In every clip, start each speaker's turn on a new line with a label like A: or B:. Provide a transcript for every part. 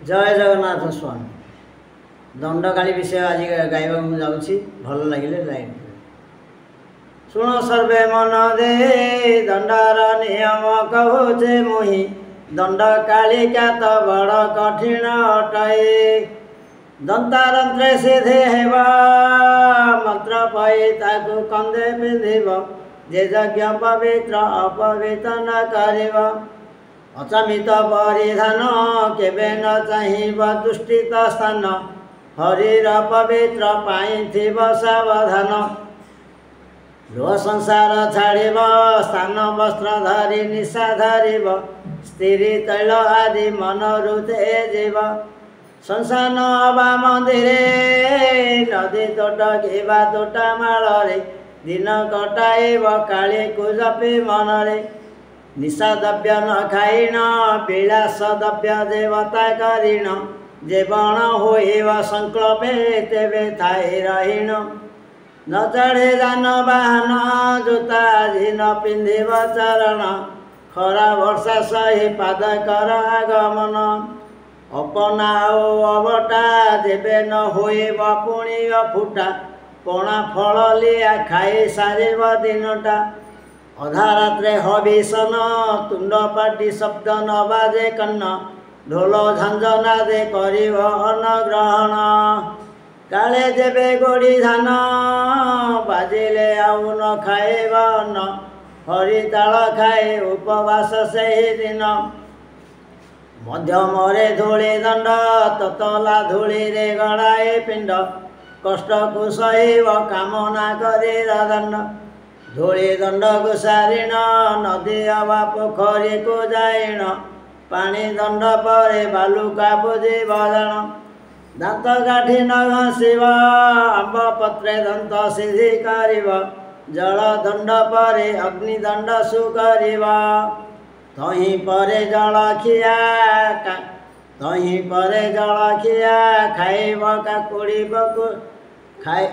A: जय जगन्नाथ स्वामी दंडकाली विषय आज गाइबा जाऊँगी भल लगे लाइन शुण सर्वे मन दे दंडार नियम कहूचे मुहि दंड कालिका तो बड़ कठिन अटाए दंतारंत्रे सीधे हेबा मंत्र पाई ताकू कंदे पिंधिब जे यज्ञ पवित्र अपवित्र न करिब अचमित परिधान केबे न चाहिब दुष्टित स्थान हरिर पवित्र पाइथिब सावधान लो संसार छाड़िब स्थान वस्त्र धरी निशा धरिब स्त्री तैल आदि मनरु तेजिब संसान अबा मंदिरे नदी तोट घेवा तोटा माଳରେ दिन कटाइब काली को जपि मनरे निशा द्रव्य न खाइण विलास द्रव्य देवता करिण जे बण होइब संकल्पे तेबे थाई रहिण न चढ़े जान वाहन जूता आजि न पिंधिब चरण खरा वर्षा सही पाद कर आगमन अपनाओ अबटा जेबे न होइब पुणी अफुटा पणा फल लिया खाई सारिब दिनटा अधा रात्रे हविषण तुंड पाटी शब्द न बाजे कन्न ढोल झांझना दे करिब अन्नग्रहण काले जेबे गोड़ी धान बाजिले आउ न खाइब अन्न हरिताल खाए उपवास सही दिन मध्यमरे धूଳି दंड ततला धूଳି रे गड़ाए पिंड कष्ट को सहिब कामना करी दंड धूଳି दंड को सारिण नदी अवा पोखरी को जाइण पानी दंड परे बालुका बुझिब जाण दांत काठी न घसीब आंब पत्रे दंत सिद्धि करिब जल दंड परे अग्नि दंड सुकरिब तहीं परे जलखिया खाइब काकुड़ी खाए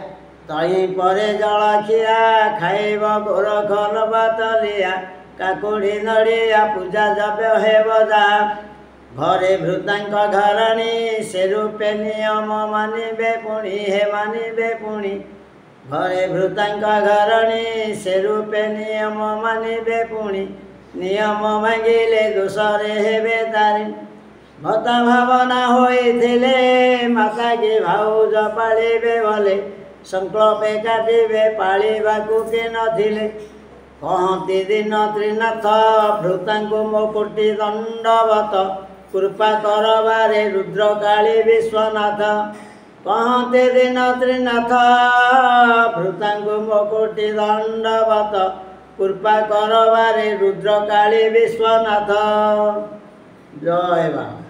A: तहीं परे जलखिया खाइब गोरखल बातलिया काकुड़ी नड़िया पूजा जप्य हेब जा घरे भृतांक घरणी से रूपे नियम मानिबे पुणी हे मानिबे पुणी घरे भृतांक घरणी से रूपे नियम मानिबे पुणी नियम मांगिले दोषरे हेबे तारी भता भावना होइथिले माता की भाउज पालिबे भले संकल्पे काटिबे पालिबाकू के नथिले कहती दिन त्रिनाथ भृतांकु मुकुटि दंडवत कृपा करबारे रुद्र काली विश्वनाथ कहते दिन त्रिनाथ भृतांकु मुकुटि दंडवत कृपा करबारे रुद्र काली विश्वनाथ जय बाबा।